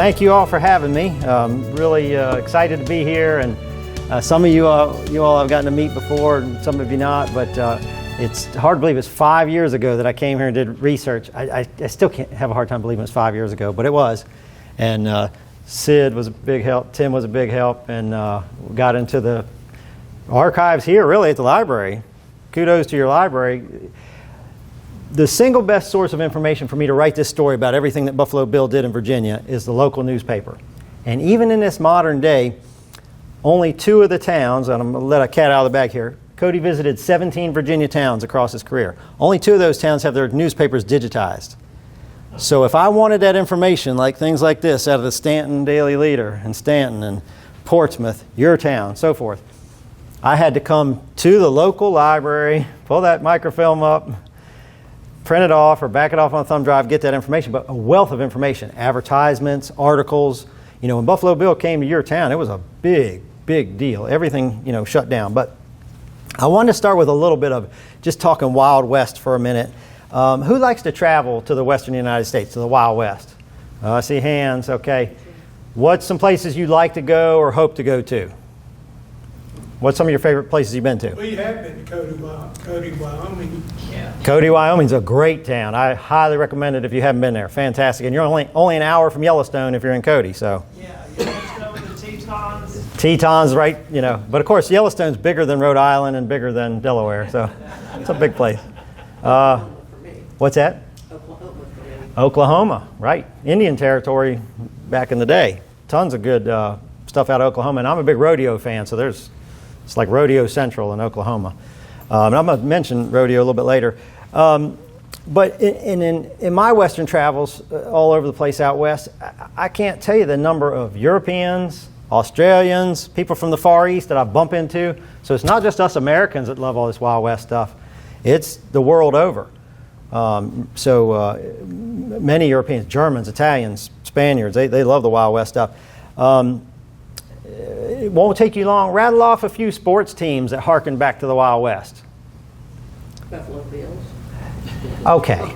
thank you all for having me. Really excited to be here, and some of you all I've gotten to meet before, and some of you not, but it's hard to believe it's 5 years ago that I came here and did research. I still can't have a hard time believing it was 5 years ago, but it was. And Sid was a big help, Tim was a big help, and we got into the archives here, really, at the library. Kudos to your library. The single best source of information for me to write this story about everything that Buffalo Bill did in Virginia is the local newspaper. And even in this modern day, only 2 of the towns, and I'm going to let a cat out of the bag here, Cody visited 17 Virginia towns across his career. Only 2 of those towns have their newspapers digitized. So if I wanted that information, like things like this out of the Stanton Daily Leader and Stanton and Portsmouth, your town, so forth, I had to come to the local library, pull that microfilm up, print it off or back it off on a thumb drive, get that information, but a wealth of information, advertisements, articles. You know, when Buffalo Bill came to your town, it was a big, big deal. Everything, you know, shut down. But I wanted to start with a little bit of just talking Wild West for a minute. Who likes to travel to the Western United States, to the Wild West? I see hands, okay. What's some places you'd like to go or hope to go to? What's some of your favorite places you've been to? We have been to Cody, Wyoming. Yeah. Cody, Wyoming's a great town. I highly recommend it if you haven't been there. Fantastic. And you're only an hour from Yellowstone if you're in Cody, so. Yeah, Yellowstone, the Tetons. Tetons, right, you know. But of course, Yellowstone's bigger than Rhode Island and bigger than Delaware, so it's a big place. What's that? Oklahoma, right. Indian territory back in the day. Tons of good stuff out of Oklahoma. And I'm a big rodeo fan, so it's like Rodeo Central in Oklahoma. And I'm going to mention rodeo a little bit later. But in my Western travels all over the place out West, I can't tell you the number of Europeans, Australians, people from the Far East that I bump into. So it's not just us Americans that love all this Wild West stuff. It's the world over. Many Europeans, Germans, Italians, Spaniards, they love the Wild West stuff. It won't take you long. Rattle off a few sports teams that harken back to the Wild West. Buffalo Bills. Okay.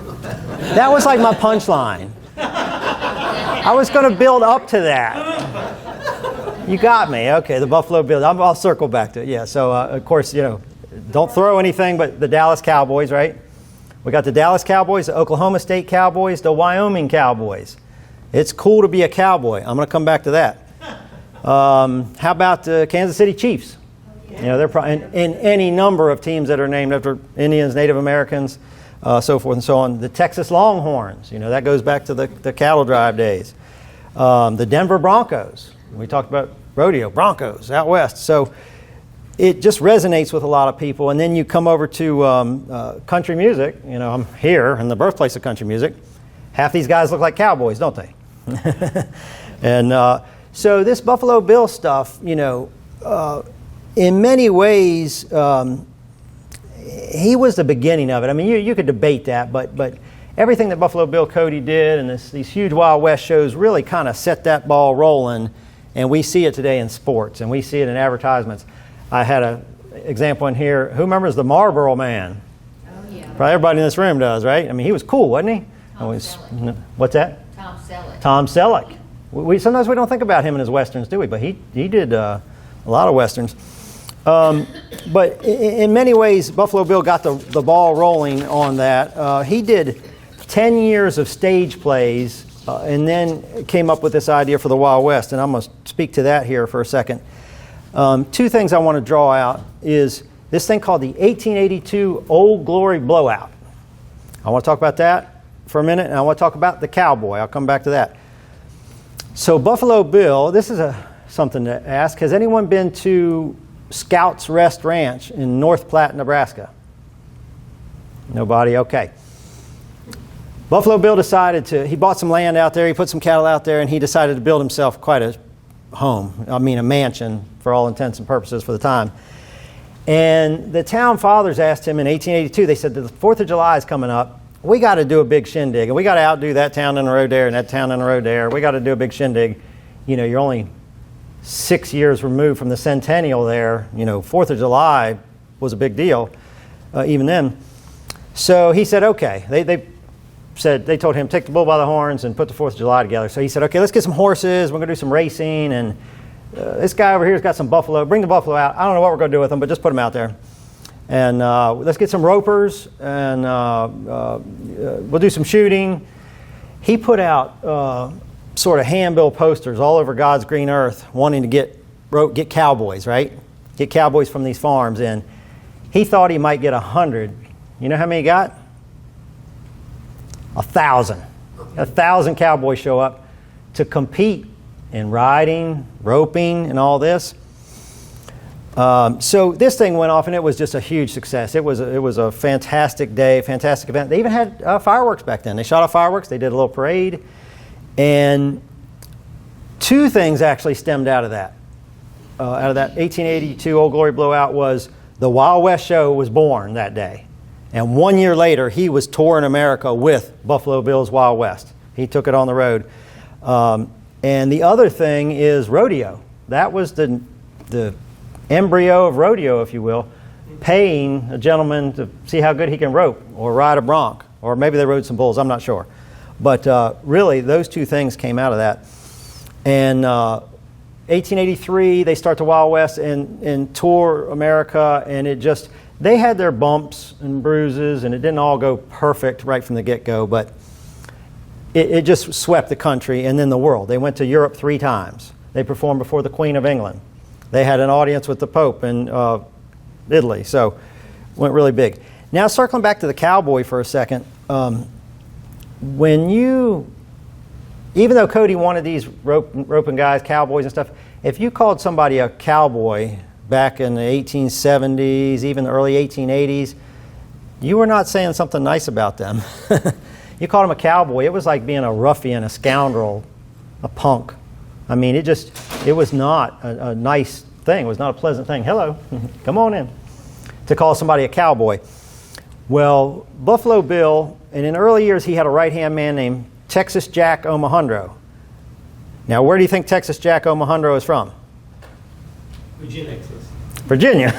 That was like my punchline. I was going to build up to that. You got me. Okay, the Buffalo Bills. I'll circle back to it. Yeah, so of course, you know, don't throw anything but the Dallas Cowboys, right? We got the Dallas Cowboys, the Oklahoma State Cowboys, the Wyoming Cowboys. It's cool to be a cowboy. I'm going to come back to that. How about the Kansas City Chiefs? You know, they're probably in any number of teams that are named after Indians, Native Americans, so forth and so on. The Texas Longhorns, you know, that goes back to the cattle drive days. The Denver Broncos. We talked about rodeo, Broncos out west. So it just resonates with a lot of people. And then you come over to country music. You know, I'm here in the birthplace of country music. Half these guys look like cowboys, don't they? And so this Buffalo Bill stuff, you know, in many ways, he was the beginning of it. I mean, you could debate that, but everything that Buffalo Bill Cody did and these huge Wild West shows really kind of set that ball rolling, and we see it today in sports, and we see it in advertisements. I had an example in here. Who remembers the Marlboro Man? Oh, yeah. Probably everybody in this room does, right? I mean, he was cool, wasn't he? What's that? Tom Selleck. Tom Selleck. Sometimes we don't think about him in his Westerns, do we? But he did a lot of Westerns. But in many ways, Buffalo Bill got the ball rolling on that. He did 10 years of stage plays and then came up with this idea for the Wild West. And I'm going to speak to that here for a second. 2 things I want to draw out is this thing called the 1882 Old Glory Blowout. I want to talk about that for a minute, and I want to talk about the cowboy. I'll come back to that. So Buffalo Bill, this is something to ask. Has anyone been to Scout's Rest Ranch in North Platte, Nebraska? Nobody? Okay. Buffalo Bill he bought some land out there, he put some cattle out there, and he decided to build himself quite a home. I mean, a mansion for all intents and purposes for the time. And the town fathers asked him in 1882, they said, the 4th of July is coming up. We got to do a big shindig, and we got to outdo that town in the road there and that town in the road there. We got to do a big shindig. You know, you're only 6 years removed from the centennial there. You know, 4th of July was a big deal even then. So he said, okay. They they told him, take the bull by the horns and put the 4th of July together. So he said, okay, let's get some horses. We're going to do some racing. And this guy over here's got some buffalo. Bring the buffalo out. I don't know what we're going to do with them, but just put them out there. And let's get some ropers, and we'll do some shooting. He put out sort of handbill posters all over God's green earth, wanting to get cowboys, right? Get cowboys from these farms in. He thought he might get 100. You know how many he got? 1,000. 1,000 cowboys show up to compete in riding, roping, and all this. So this thing went off, and it was just a huge success. It was a fantastic day, fantastic event. They even had fireworks back then. They shot off fireworks. They did a little parade. And 2 things actually stemmed out of that. Out of that 1882 Old Glory blowout was the Wild West show was born that day. And 1 year later, he was touring America with Buffalo Bill's Wild West. He took it on the road. And the other thing is rodeo. That was the embryo of rodeo, if you will, paying a gentleman to see how good he can rope or ride a bronc. Or maybe they rode some bulls, I'm not sure. But really, those 2 things came out of that. And 1883, they start the Wild West and tour America, and they had their bumps and bruises, and it didn't all go perfect right from the get-go, but it just swept the country and then the world. They went to Europe 3 times. They performed before the Queen of England. They had an audience with the Pope in Italy, so went really big. Now, circling back to the cowboy for a second, even though Cody wanted these roping guys, cowboys and stuff, if you called somebody a cowboy back in the 1870s, even the early 1880s, you were not saying something nice about them. You called him a cowboy. It was like being a ruffian, a scoundrel, a punk. I mean, it was not a nice thing. It was not a pleasant thing. Hello, come on in. To call somebody a cowboy. Well, Buffalo Bill, and in early years he had a right-hand man named Texas Jack Omohundro. Now, where do you think Texas Jack Omohundro is from? Virginia.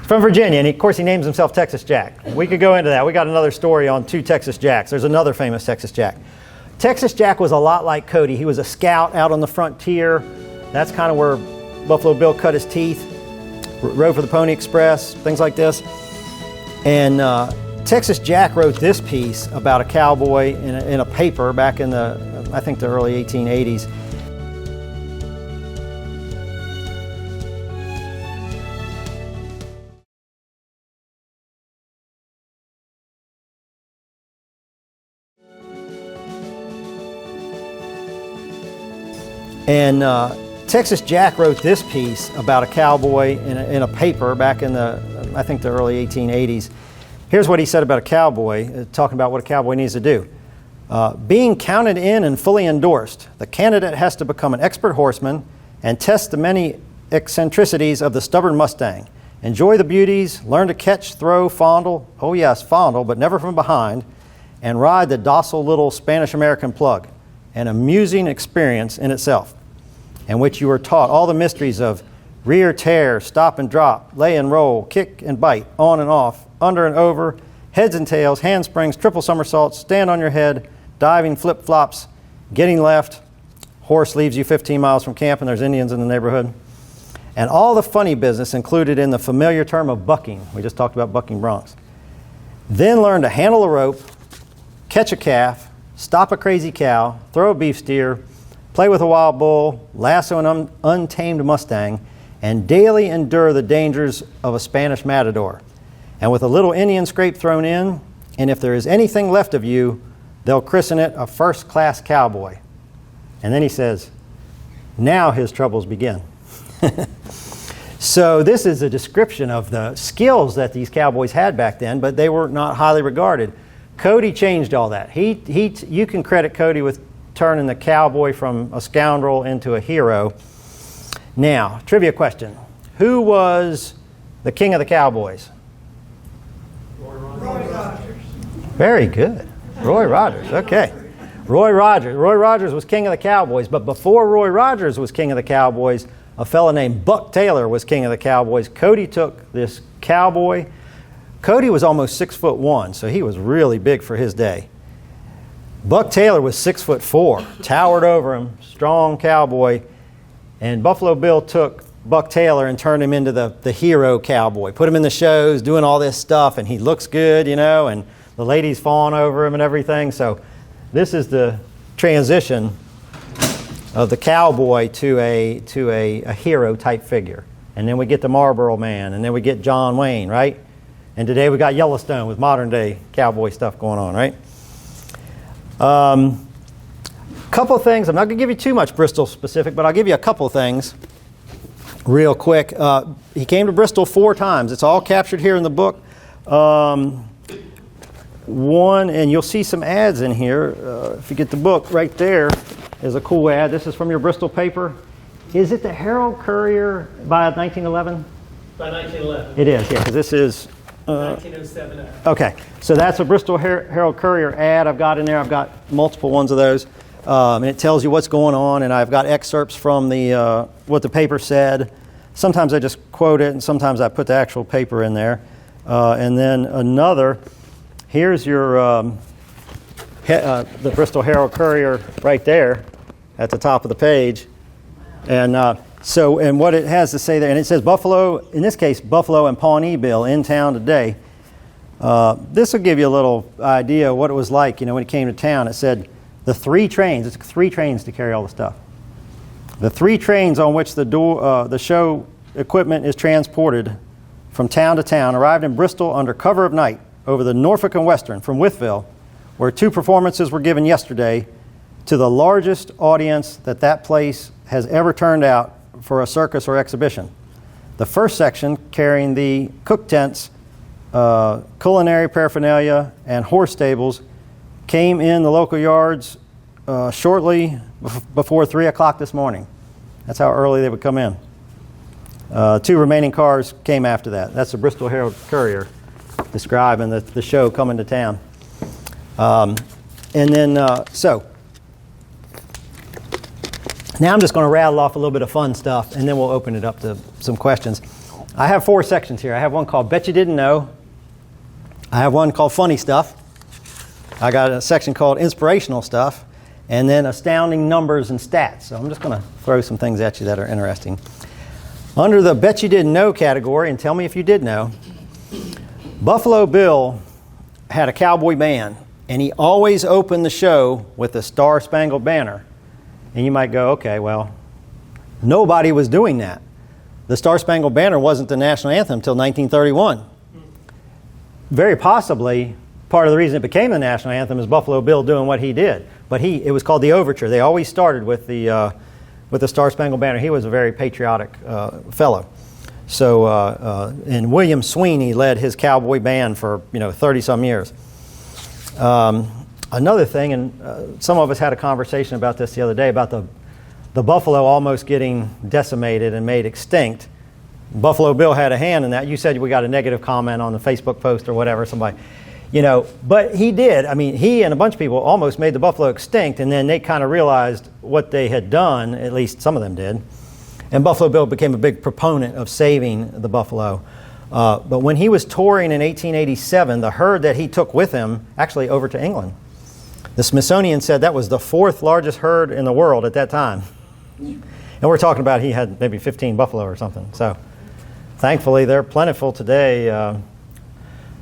From Virginia, and of course he names himself Texas Jack. We could go into that. We got another story on 2 Texas Jacks. There's another famous Texas Jack. Texas Jack was a lot like Cody. He was a scout out on the frontier. That's kind of where Buffalo Bill cut his teeth. Rode for the Pony Express, things like this. And Texas Jack wrote this piece about a cowboy in a paper back in I think the early 1880s. And Texas Jack wrote this piece about a cowboy in a paper back in I think the early 1880s. Here's what he said about a cowboy, talking about what a cowboy needs to do. Being counted in and fully endorsed, the candidate has to become an expert horseman and test the many eccentricities of the stubborn Mustang. Enjoy the beauties, learn to catch, throw, fondle, oh yes, fondle, but never from behind, and ride the docile little Spanish-American plug, an amusing experience in itself, in which you are taught all the mysteries of rear tear, stop and drop, lay and roll, kick and bite, on and off, under and over, heads and tails, handsprings, triple somersaults, stand on your head, diving flip-flops, getting left, horse leaves you 15 miles from camp and there's Indians in the neighborhood, and all the funny business included in the familiar term of bucking. We just talked about bucking broncs. Then learn to handle a rope, catch a calf, stop a crazy cow, throw a beef steer, play with a wild bull, lasso an untamed Mustang, and daily endure the dangers of a Spanish matador. And with a little Indian scrape thrown in, and if there is anything left of you, they'll christen it a first-class cowboy. And then he says, now his troubles begin. So this is a description of the skills that these cowboys had back then, but they were not highly regarded. Cody changed all that. You can credit Cody with turning the cowboy from a scoundrel into a hero. Now, trivia question. Who was the king of the cowboys? Roy Rogers. Very good. Roy Rogers, okay. Roy Rogers was king of the cowboys, but before Roy Rogers was king of the cowboys, a fellow named Buck Taylor was king of the cowboys. Cody took this cowboy. Cody was almost 6'1", so he was really big for his day. Buck Taylor was 6'4", towered over him, strong cowboy. And Buffalo Bill took Buck Taylor and turned him into the hero cowboy. Put him in the shows, doing all this stuff, and he looks good, you know, and the ladies fawn over him and everything. So this is the transition of the cowboy to a hero type figure. And then we get the Marlboro Man, and then we get John Wayne, right? And today we got Yellowstone with modern day cowboy stuff going on, right? Couple of things. I'm not going to give you too much Bristol specific, but I'll give you a couple of things real quick. He came to Bristol 4 times. It's all captured here in the book. One, and you'll see some ads in here. If you get the book, right there is a cool ad. This is from your Bristol paper. Is it the Herald Courier by 1911? By 1911. It is, yeah, because this is... 1907. Okay, so that's a Bristol Herald Courier ad I've got in there. I've got multiple ones of those. And it tells you what's going on, and I've got excerpts from the what the paper said. Sometimes I just quote it, and sometimes I put the actual paper in there. And then another, here's your the Bristol Herald Courier right there at the top of the page. And and what it has to say there, and it says Buffalo, in this case, Buffalo and Pawnee Bill in town today. This will give you a little idea of what it was like, you know, when it came to town. It said the 3 trains, it's 3 trains to carry all the stuff. The 3 trains on which the show equipment is transported from town to town arrived in Bristol under cover of night over the Norfolk and Western from Wytheville, where 2 performances were given yesterday to the largest audience that place has ever turned out for a circus or exhibition. The first section, carrying the cook tents, culinary paraphernalia, and horse stables, came in the local yards shortly before 3 o'clock this morning. That's how early they would come in. 2 remaining cars came after that. That's the Bristol Herald Courier describing the show coming to town. Now I'm just going to rattle off a little bit of fun stuff, and then we'll open it up to some questions. I have 4 sections here. I have one called Bet You Didn't Know. I have one called Funny Stuff. I got a section called Inspirational Stuff, and then Astounding Numbers and Stats. So I'm just going to throw some things at you that are interesting. Under the Bet You Didn't Know category, and tell me if you did know, Buffalo Bill had a cowboy band, and he always opened the show with the Star Spangled Banner. And you might go, okay, well, nobody was doing that. The Star Spangled Banner wasn't the national anthem until 1931. Very possibly, part of the reason it became the national anthem is Buffalo Bill doing what he did. But it was called the Overture. They always started with the Star Spangled Banner. He was a very patriotic fellow. So, and William Sweeney led his cowboy band for 30-some years. Another thing, and some of us had a conversation about this the other day, about the buffalo almost getting decimated and made extinct. Buffalo Bill had a hand in that. You said we got a negative comment on the Facebook post or whatever, somebody, but he did. I mean, he and a bunch of people almost made the buffalo extinct, and then they kind of realized what they had done, at least some of them did. And Buffalo Bill became a big proponent of saving the buffalo. But when he was touring in 1887, the herd that he took with him actually over to England. The Smithsonian said that was the 4th largest herd in the world at that time. And we're talking about he had maybe 15 buffalo or something. So thankfully they're plentiful today.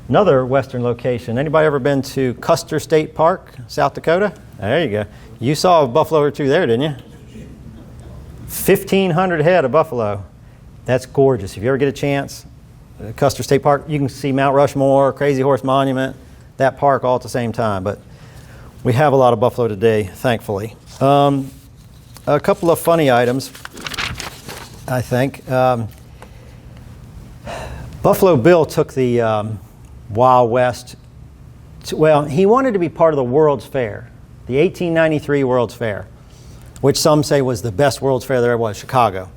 Another western location. Anybody ever been to Custer State Park, South Dakota? There you go. You saw a buffalo or 2 there, didn't you? 1,500 head of buffalo. That's gorgeous. If you ever get a chance, Custer State Park, you can see Mount Rushmore, Crazy Horse Monument, that park all at the same time. But we have a lot of buffalo today, thankfully. A couple of funny items, I think. Buffalo Bill took the Wild West. He wanted to be part of the World's Fair, the 1893 World's Fair, which some say was the best World's Fair there ever was, Chicago.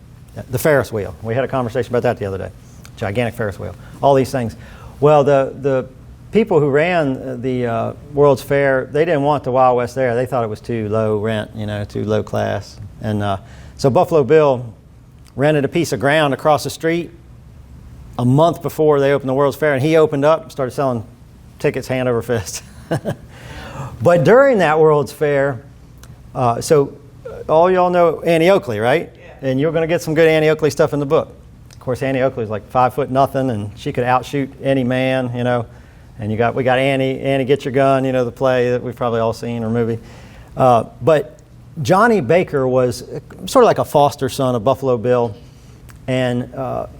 The Ferris wheel. We had a conversation about that the other day. Gigantic Ferris wheel. All these things. Well, the people who ran the World's Fair, they didn't want the Wild West there. They thought it was too low rent, too low class. And so Buffalo Bill rented a piece of ground across the street a month before they opened the World's Fair, and he opened up and started selling tickets hand over fist. But during that World's Fair, so all y'all know Annie Oakley, right? Yeah. And you're going to get some good Annie Oakley stuff in the book. Of course, Annie Oakley was like 5 foot nothing, and she could outshoot any man, you know. And we got Annie Get Your Gun, you know, the play that we've probably all seen or movie. But Johnny Baker was sort of like a foster son of Buffalo Bill. And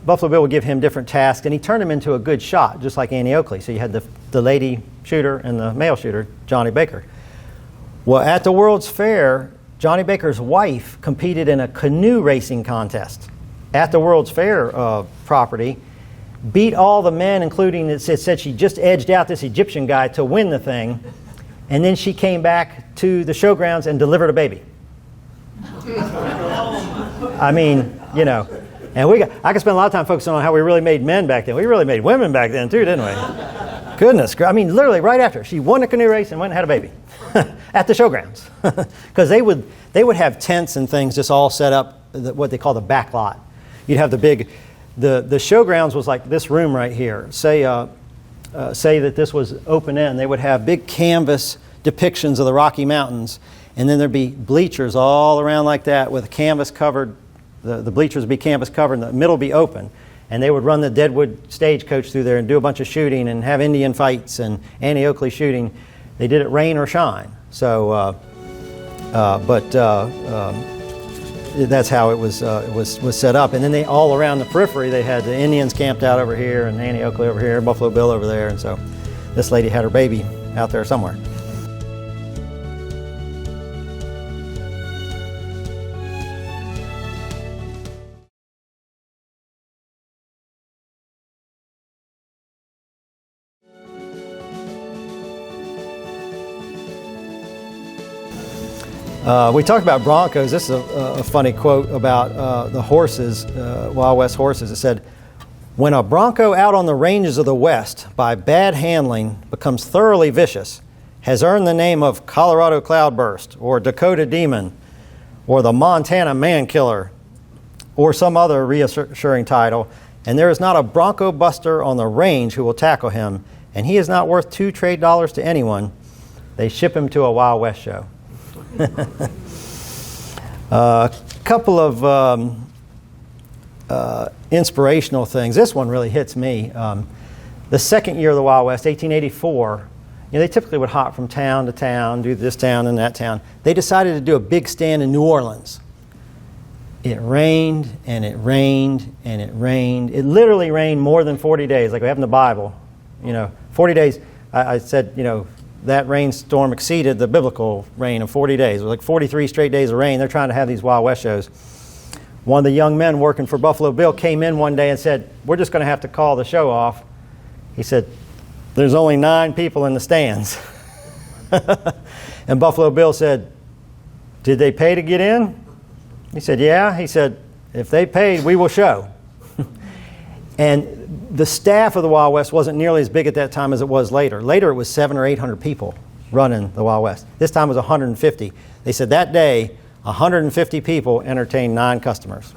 Buffalo Bill would give him different tasks, and he turned him into a good shot, just like Annie Oakley. So you had the lady shooter and the male shooter, Johnny Baker. Well, at the World's Fair, Johnny Baker's wife competed in a canoe racing contest at the World's Fair property, beat all the men, including, it said she just edged out this Egyptian guy to win the thing, and then she came back to the showgrounds and delivered a baby. I mean, you know. And I could spend a lot of time focusing on how we really made men back then. We really made women back then too, didn't we? Goodness, I mean, literally right after. She won the canoe race and went and had a baby at the showgrounds. Because they would have tents and things just all set up, what they call the back lot. You'd have the showgrounds was like this room right here. Say that this was open end. They would have big canvas depictions of the Rocky Mountains. And then there'd be bleachers all around like that with a canvas covered. The bleachers would be canvas covered and the middle would be open. And they would run the Deadwood stagecoach through there and do a bunch of shooting and have Indian fights and Annie Oakley shooting. They did it rain or shine. So, that's how it was set up. And then they all around the periphery, they had the Indians camped out over here and Annie Oakley over here, Buffalo Bill over there. And so this lady had her baby out there somewhere. We talked about Broncos. This is a funny quote about the horses, Wild West horses. It said, "When a Bronco out on the ranges of the West by bad handling becomes thoroughly vicious, has earned the name of Colorado Cloudburst or Dakota Demon or the Montana Man Killer or some other reassuring title, and there is not a Bronco buster on the range who will tackle him, and he is not worth $2 trade dollars to anyone. They ship him to a Wild West show." A couple of inspirational things. This one really hits me. The second year of the Wild West, 1884, they typically would hop from town to town, do this town and that town. They decided to do a big stand in New Orleans. It rained and it rained and it rained. It literally rained more than 40 days, like we have in the Bible. 40 days. I said, that rainstorm exceeded the biblical rain of 40 days. It was like 43 straight days of rain. They're trying to have these Wild West shows. One of the young men working for Buffalo Bill came in one day and said, "We're just going to have to call the show off." He said, "There's only 9 people in the stands." And Buffalo Bill said, "Did they pay to get in?" He said, "Yeah." He said, "If they paid, we will show." And the staff of the Wild West wasn't nearly as big at that time as it was later. Later it was 700 or 800 people running the Wild West. This time it was 150. They said that day 150 people entertained 9 customers.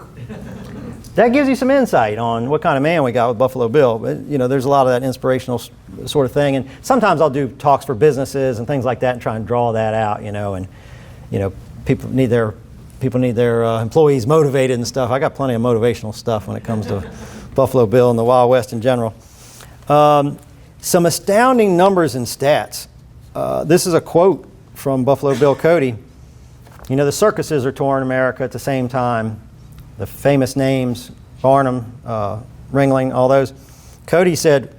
That gives you some insight on what kind of man we got with Buffalo Bill. But, there's a lot of that inspirational sort of thing. And sometimes I'll do talks for businesses and things like that and try and draw that out, and people need their employees motivated and stuff. I got plenty of motivational stuff when it comes to Buffalo Bill and the Wild West in general. Some astounding numbers and stats. This is a quote from Buffalo Bill Cody. The circuses are touring America at the same time. The famous names, Barnum, Ringling, all those. Cody said,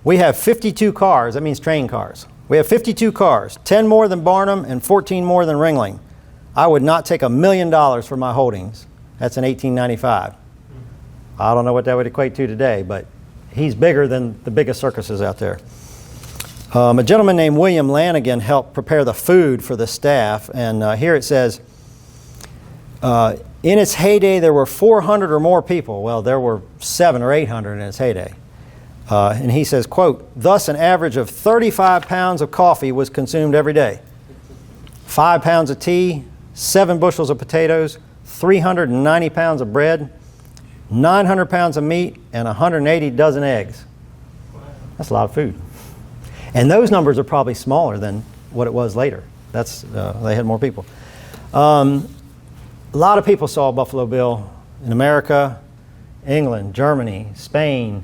"We have 52 cars." That means train cars. "We have 52 cars, 10 more than Barnum and 14 more than Ringling. I would not take $1 million for my holdings." That's in 1895. I don't know what that would equate to today, but he's bigger than the biggest circuses out there. A gentleman named William Lanigan helped prepare the food for the staff, and here it says, in its heyday there were 400 or more people. Well, there were 700 or 800 in its heyday. And he says, quote, "Thus an average of 35 pounds of coffee was consumed every day, 5 pounds of tea, 7 bushels of potatoes, 390 pounds of bread, 900 pounds of meat, and 180 dozen eggs." That's a lot of food. And those numbers are probably smaller than what it was later. They had more people. A lot of people saw Buffalo Bill in America, England, Germany, Spain,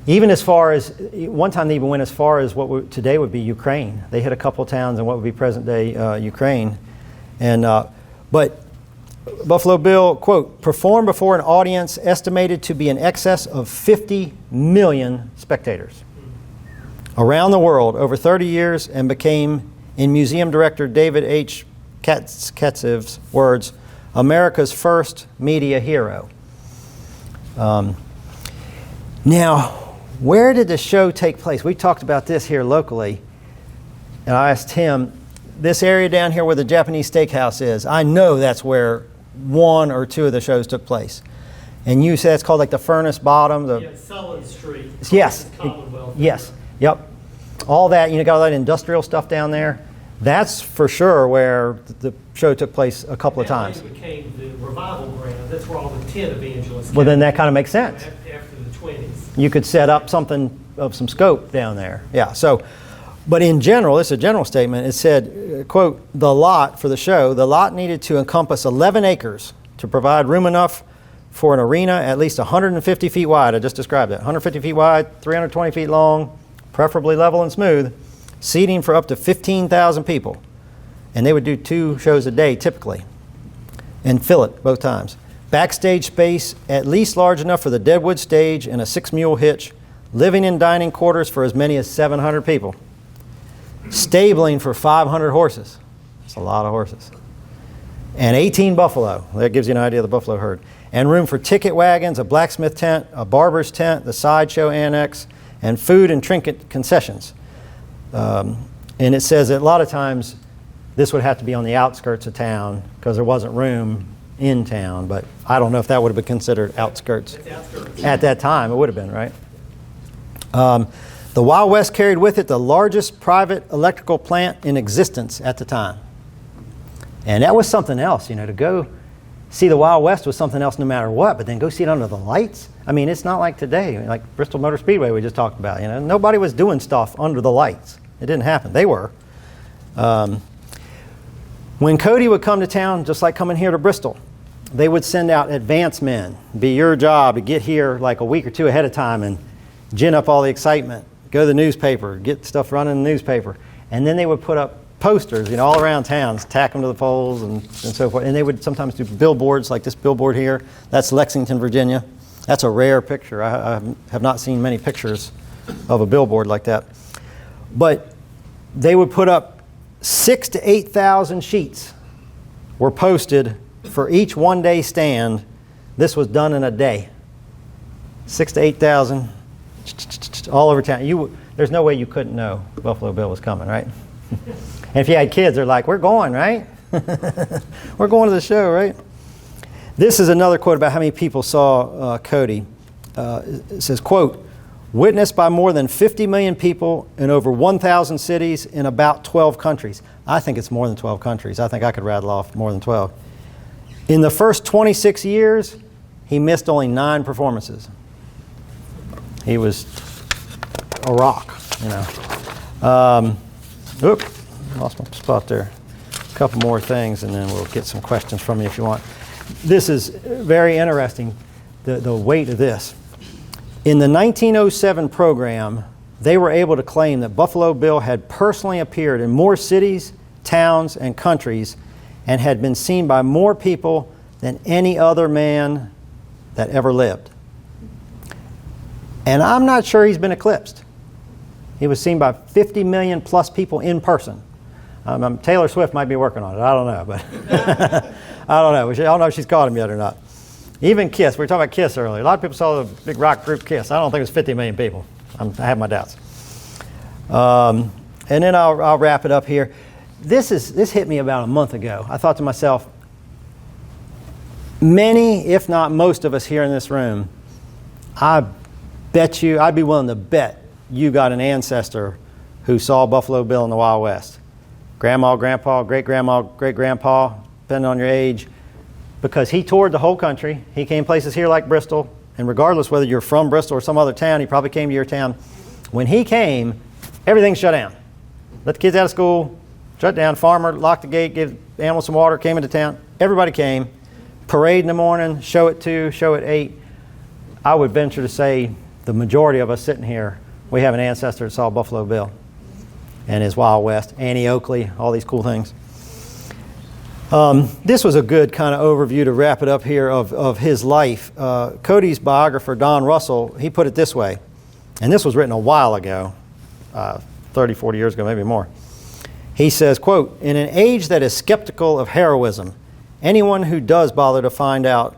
even as far as, one time they even went as far as what today would be Ukraine. They hit a couple towns in what would be present-day Ukraine. But Buffalo Bill, quote, performed before an audience estimated to be in excess of 50 million spectators around the world over 30 years, and became, in museum director David H. Katzev's words, America's first media hero. Now, where did the show take place? We talked about this here locally, and I asked him, this area down here where the Japanese steakhouse is, I know that's where one or two of the shows took place. And you said it's called like the Furnace Bottom? Sullivan Street. Yes. Commonwealth. Yes. Yep. All that, got all that industrial stuff down there. That's for sure where the show took place a couple of times. It became the revival ground. That's where all the tent evangelists Well, then came that kind of makes sense. after the 20s. You could set up something of some scope down there. Yeah. So, but in general, this is a general statement. It said, quote, the lot for the show, the lot needed to encompass 11 acres to provide room enough for an arena at least 150 feet wide. I just described that. 150 feet wide, 320 feet long, preferably level and smooth, seating for up to 15,000 people. And they would do 2 shows a day typically and fill it both times. Backstage space at least large enough for the Deadwood stage and a 6-mule hitch. Living and dining quarters for as many as 700 people. Stabling for 500 horses. That's a lot of horses. And 18 buffalo. That gives you an idea of the buffalo herd. And room for ticket wagons, a blacksmith tent, a barber's tent, the sideshow annex, and food and trinket concessions. And it says that a lot of times this would have to be on the outskirts of town because there wasn't room in town, but I don't know if that would have been considered outskirts. At that time. It would have been, right? The Wild West carried with it the largest private electrical plant in existence at the time. And that was something else, to go see the Wild West was something else no matter what, but then go see it under the lights? I mean, it's not like today, like Bristol Motor Speedway we just talked about. Nobody was doing stuff under the lights. It didn't happen. They were. When Cody would come to town, just like coming here to Bristol, they would send out advance men. It'd be your job to get here like a week or 2 ahead of time and gin up all the excitement. Go to the newspaper, get stuff running in the newspaper. And then they would put up posters, all around town, tack them to the poles and so forth. And they would sometimes do billboards like this billboard here. That's Lexington, Virginia. That's a rare picture. I have not seen many pictures of a billboard like that. But they would put up 6,000 to 8,000 sheets were posted for each one-day stand. This was done in a day. 6,000 to 8,000 all over town. There's no way you couldn't know Buffalo Bill was coming, right? And if you had kids, they're like, we're going, right? We're going to the show, right? This is another quote about how many people saw Cody. It says, quote, witnessed by more than 50 million people in over 1,000 cities in about 12 countries. I think it's more than 12 countries. I think I could rattle off more than 12. In the first 26 years, he missed only 9 performances. He was a rock, lost my spot there. A couple more things, and then we'll get some questions from you if you want. This is very interesting, the weight of this. In the 1907 program, they were able to claim that Buffalo Bill had personally appeared in more cities, towns, and countries and had been seen by more people than any other man that ever lived. And I'm not sure he's been eclipsed. He was seen by 50 million plus people in person. Taylor Swift might be working on it. I don't know, but I don't know. I don't know if she's caught him yet or not. Even Kiss. We were talking about Kiss earlier. A lot of people saw the big rock group Kiss. I don't think it was 50 million people. I have my doubts. And then I'll wrap it up here. This hit me about a month ago. I thought to myself, many, if not most of us here in this room, I bet you, I'd be willing to bet you got an ancestor who saw Buffalo Bill in the Wild West. Grandma, grandpa, great-grandma, great-grandpa, depending on your age, because he toured the whole country. He came places here like Bristol, and regardless whether you're from Bristol or some other town, he probably came to your town. When he came, everything shut down. let the kids out of school, shut down, farmer, locked the gate, gave animals some water, came into town. Everybody came. Parade in the morning, show at 2, show at 8. I would venture to say the majority of us sitting here, we have an ancestor that saw Buffalo Bill and his Wild West, Annie Oakley, all these cool things. This was a good kind of overview to wrap it up here of his life. Cody's biographer, Don Russell, he put it this way, and this was written a while ago, 30, 40 years ago, maybe more. He says, quote, "In an age that is skeptical of heroism, anyone who does bother to find out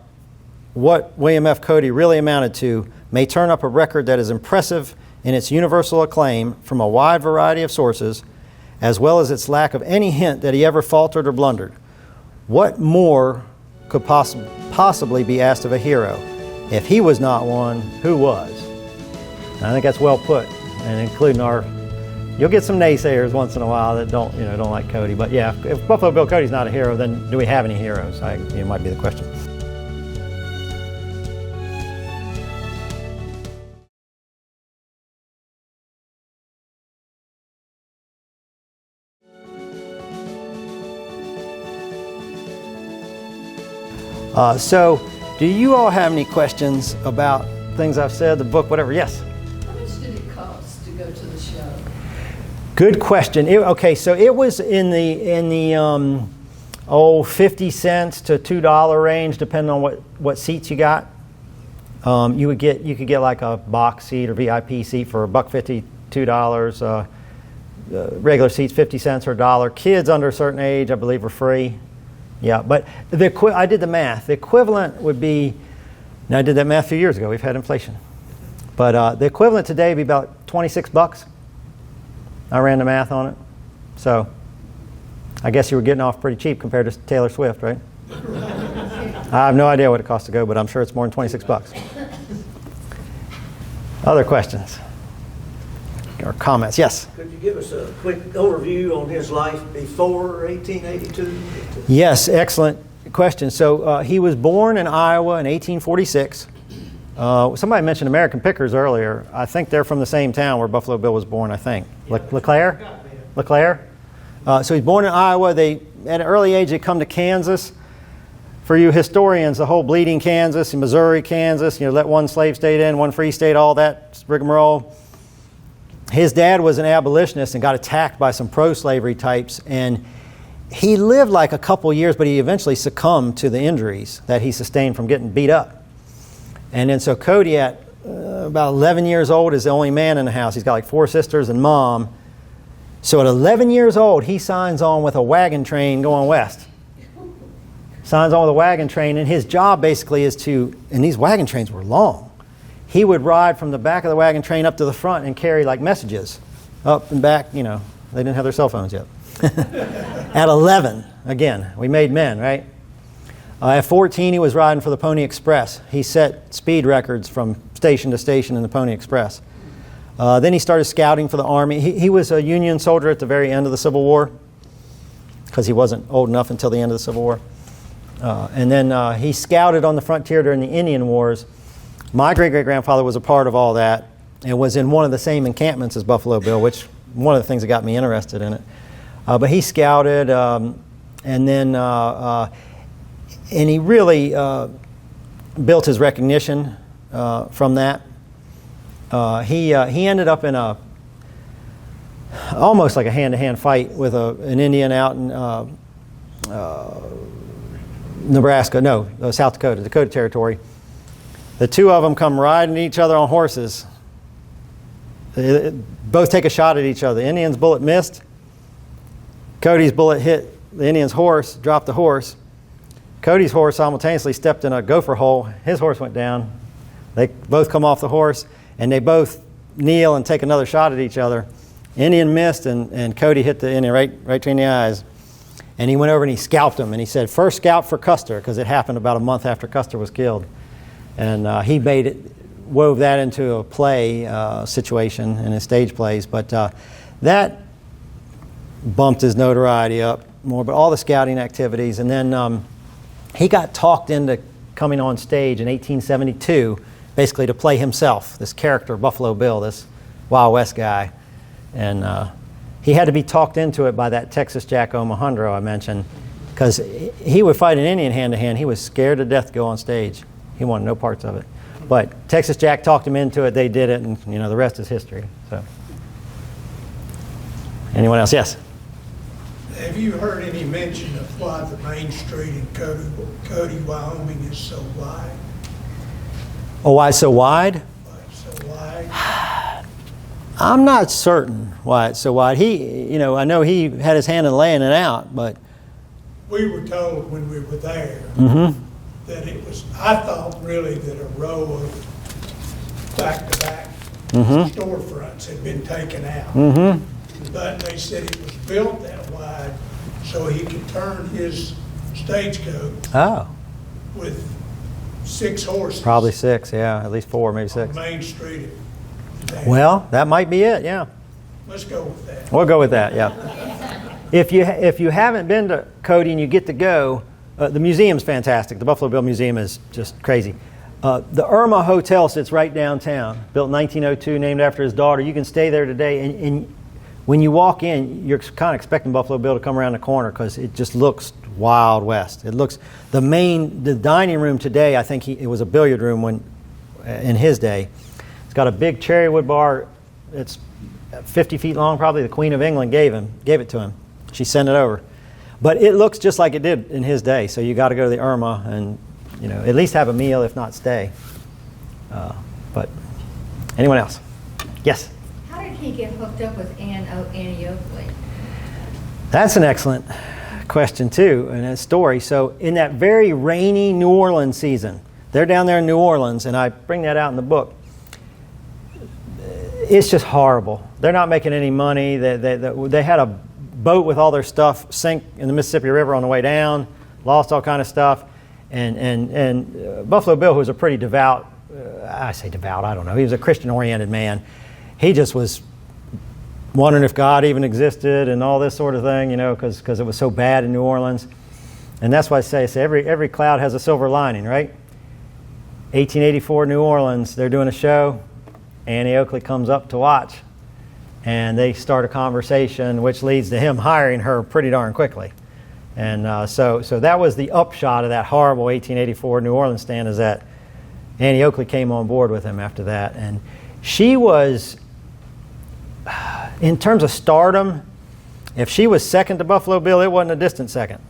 what William F. Cody really amounted to may turn up a record that is impressive in its universal acclaim from a wide variety of sources, as well as its lack of any hint that he ever faltered or blundered. What more could possibly be asked of a hero? If he was not one, who was?" And I think that's well put, and including you'll get some naysayers once in a while that don't like Cody. But yeah, if Buffalo Bill Cody's not a hero, then do we have any heroes? Might be the question. So, do you all have any questions about things I've said, the book, whatever? Yes? How much did it cost to go to the show? Good question. So it was in the 50 cents to $2 range, depending on what seats you got. You could get like a box seat or VIP seat for $1.50, $2. Regular seats 50 cents or $1. Kids under a certain age, I believe, are free. Yeah, but I did the math. The equivalent would be, now I did that math a few years ago. We've had inflation. But the equivalent today would be about $26. I ran the math on it. So I guess you were getting off pretty cheap compared to Taylor Swift, right? I have no idea what it costs to go, but I'm sure it's more than $26. Other questions or comments? Yes? Could you give us a quick overview on his life before 1882? Yes, excellent question. So he was born in Iowa in 1846. Somebody mentioned American Pickers earlier. I think they're from the same town where Buffalo Bill was born, I think. LeClaire? So he's born in Iowa. At an early age, they come to Kansas. For you historians, the whole bleeding Kansas and Missouri, Kansas, let one slave state in, one free state, all that rigmarole. His dad was an abolitionist and got attacked by some pro-slavery types, and he lived like a couple years, but he eventually succumbed to the injuries that he sustained from getting beat up. And then so Cody, at about 11 years old, is the only man in the house. He's got like 4 sisters and mom. So at 11 years old, he signs on with a wagon train going west. Signs on with a wagon train, and his job basically is and these wagon trains were long. He would ride from the back of the wagon train up to the front and carry like messages up and back. They didn't have their cell phones yet. At 11, again, we made men, right? At 14, he was riding for the Pony Express. He set speed records from station to station in the Pony Express. Then he started scouting for the Army. He was a Union soldier at the very end of the Civil War because he wasn't old enough until the end of the Civil War. And then he scouted on the frontier during the Indian Wars. My great-great-grandfather was a part of all that and was in one of the same encampments as Buffalo Bill, which one of the things that got me interested in it. But he scouted, and he really built his recognition from that. He ended up in almost like a hand-to-hand fight with an Indian out in South Dakota Territory. The two of them come riding each other on horses. They both take a shot at each other. The Indian's bullet missed. Cody's bullet hit the Indian's horse, dropped the horse. Cody's horse simultaneously stepped in a gopher hole. His horse went down. They both come off the horse, and they both kneel and take another shot at each other. Indian missed, and Cody hit the Indian right between the eyes. And he went over and he scalped him, and he said, "First scalp for Custer," because it happened about a month after Custer was killed. And he wove that into a play situation in his stage plays. But that bumped his notoriety up more. But all the scouting activities. And then he got talked into coming on stage in 1872, basically to play himself, this character, Buffalo Bill, this Wild West guy. And he had to be talked into it by that Texas Jack Omohundro I mentioned, because he would fight an Indian hand-to-hand. He was scared to death to go on stage. He wanted no parts of it. But Texas Jack talked him into it. They did it, and you know, the rest is history. So, anyone else? Yes. Have you heard any mention of why the main street in Cody, Wyoming is so wide? Oh, why it's so wide? Why it's so wide? I'm not certain why it's so wide. You know, I know he had his hand in laying it out, but We were told when we were there mm-hmm. that it was, I thought really that a row of back-to-back Mm-hmm. storefronts had been taken out. Mm-hmm. But they said it was built that wide so he could turn his stagecoach Oh, with 6 horses. probably 6. Yeah, at least 4, maybe On 6. Main Street. Well, that might be it. Yeah, Let's go with that. we'll go with that. Yeah. If you haven't been to Cody and you get to go, the museum's fantastic. The Buffalo Bill Museum is just crazy. The Irma Hotel sits right downtown, built in 1902, named after his daughter. You can stay there today, and when you walk in, you're kind of expecting Buffalo Bill to come around the corner because it just looks Wild West. It looks the dining room today. I think it was a billiard room when in his day. It's got a big cherry wood bar. It's 50 feet long, probably. The Queen of England gave it to him. She sent it over, but it looks just like it did in his day. So you got to go to the Irma and at least have a meal, if not stay. But anyone else? Yes. How did he get hooked up with Annie Oakley? That's an excellent question too, and a story. So in that very rainy New Orleans season, they're down there in New Orleans, and I bring that out in the book. It's just horrible. They're not making any money. They had a boat with all their stuff sink in the Mississippi River on the way down, lost all kind of stuff, and Buffalo Bill, who was a pretty devout, I say devout, I don't know, he was a Christian-oriented man. He just was wondering if God even existed and all this sort of thing, because it was so bad in New Orleans. And that's why I say every cloud has a silver lining, right? 1884 New Orleans, they're doing a show. Annie Oakley comes up to watch, and they start a conversation, which leads to him hiring her pretty darn quickly. And so that was the upshot of that horrible 1884 New Orleans stand, is that Annie Oakley came on board with him after that. And she was, in terms of stardom, if she was second to Buffalo Bill, it wasn't a distant second.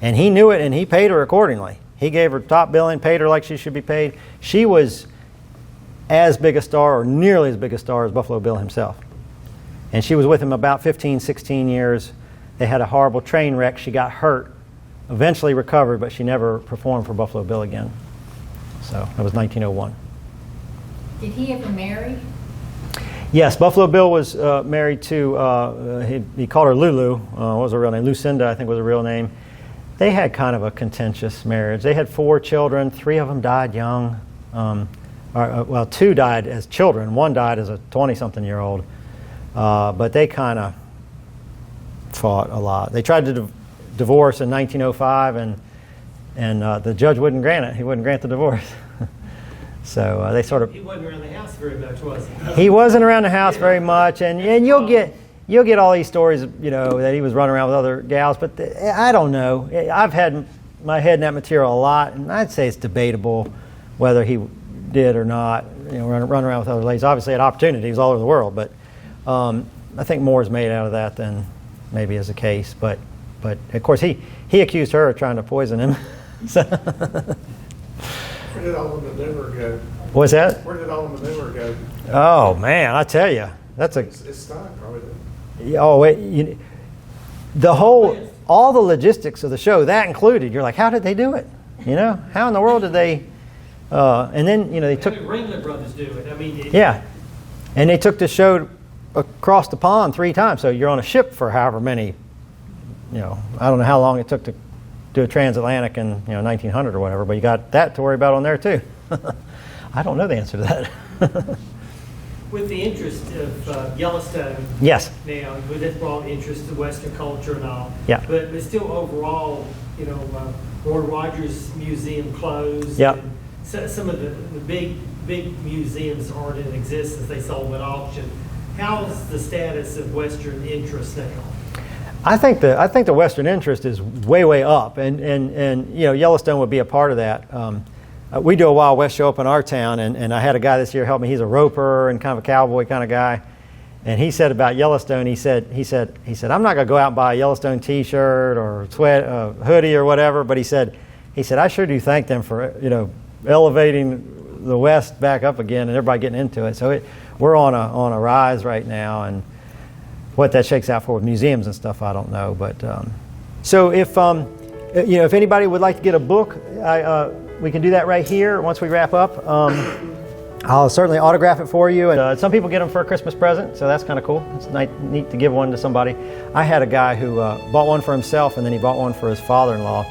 And he knew it, and he paid her accordingly. He gave her top billing, paid her like she should be paid. She was as big a star, or nearly as big a star, as Buffalo Bill himself. And she was with him about 15, 16 years. They had a horrible train wreck. She got hurt, eventually recovered, but she never performed for Buffalo Bill again. So that was 1901. Did he ever marry? Yes, Buffalo Bill was married to, he called her Lulu. What was her real name? Lucinda, I think, was her real name. They had kind of a contentious marriage. They had 4 children. 3 of them died young. 2 died as children. 1 died as a 20-something-year-old. But they kind of fought a lot. They tried to divorce in 1905, and the judge wouldn't grant it. He wouldn't grant the divorce. So they sort of... He wasn't around the house very much, was he? He wasn't around the house very much, and you'll get all these stories, that he was running around with other gals, but I don't know. I've had my head in that material a lot, and I'd say it's debatable whether he did or not, run around with other ladies. Obviously had opportunities all over the world, but I think more is made out of that than maybe is the case. But of course he accused her of trying to poison him. So Where did all of the liver go? what's that? Where did all of the liver go? Oh man, I tell you, that's a It's stuck, probably. all the logistics of the show, that included. You're like, how did they do it? How in the world did they? And then they took. Ringler Brothers do it. I mean. Yeah, and they took the show across the pond 3 times. So you're on a ship for however many. I don't know how long it took to do a transatlantic in 1900 or whatever, but you got that to worry about on there too. I don't know the answer to that. With the interest of Yellowstone, Yes. now, with its broad interest to Western culture and all, Yeah. but still overall, Roy Rogers Museum closed. Yeah. And some of the big museums aren't in existence. They sold at auction. How's the status of Western interest now? I think the Western interest is way up, and you know, Yellowstone would be a part of that. We do a Wild West show up in our town, and I had a guy this year help me. He's a roper and kind of a cowboy kind of guy, and he said about Yellowstone. He said I'm not going to go out and buy a Yellowstone T-shirt or hoodie or whatever, but he said I sure do thank them for, you know, elevating the West back up again and everybody getting into it. So we're on a rise right now, and what that shakes out for with museums and stuff, I don't know. But so if you know, if anybody would like to get a book, we can do that right here once we wrap up. I'll certainly autograph it for you. And some people get them for a Christmas present, so that's kind of cool. It's neat to give one to somebody. I had a guy who bought one for himself, and then he bought one for his father-in-law.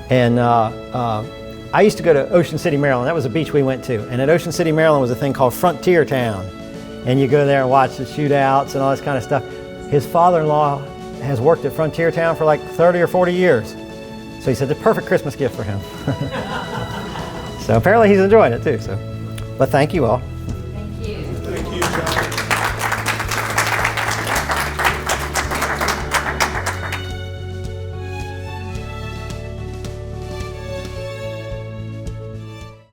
And I used to go to Ocean City, Maryland. That was a beach we went to. And at Ocean City, Maryland was a thing called Frontier Town. And you go there and watch the shootouts and all this kind of stuff. His father-in-law has worked at Frontier Town for like 30 or 40 years. So he said the perfect Christmas gift for him. So apparently he's enjoying it too. So, but thank you all.